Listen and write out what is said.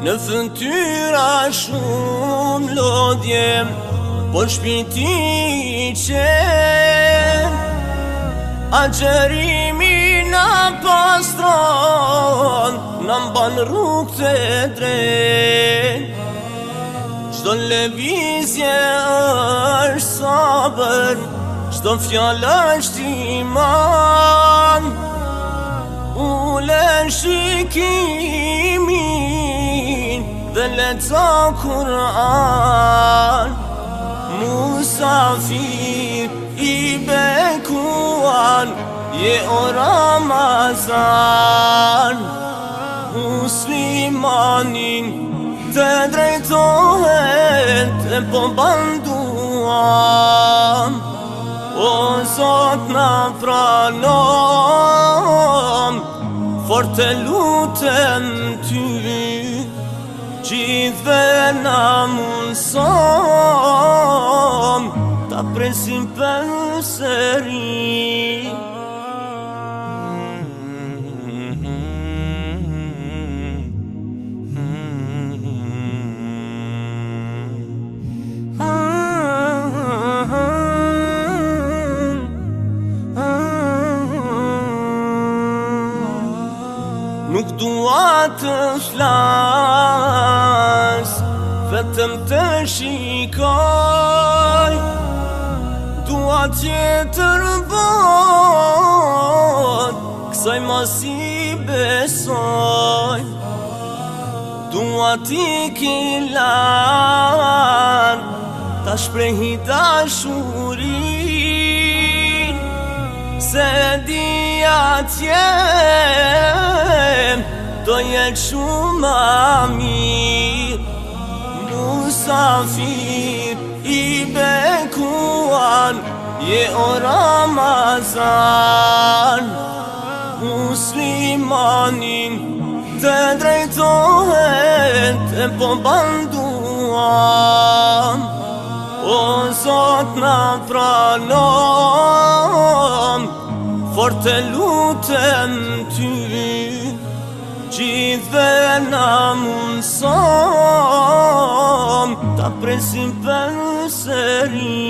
Në fëntyra shumë lodje, po shpiti qenë, agjerimi na pastron, na mban rrugë të drejtë. Çdo lëvizje është sabër, çdo fjallë është iman. Ule shikimin dhe lexo Kur'an. Musafir i bekuan, je o Ramazan. Muslimanin të drejtohet e po banduam. O Zot na pranom, fort të lutem ty, gjithve na mundësom, ta presim përsëri. Nuk dua të flas, vetëm të shikoj. Dua tjetër botë, kësaj mos i besoj. Dua t'i kilan, ta shprehi dashurin, se di atje do jetë shumë ma mirë. Musafir i bekuan, je o Ramazan. Muslimanin të drejtohet e po banduam. O Zot na pranom, fort të lutem ty, gjithve na mundësom, ta presim përsëri.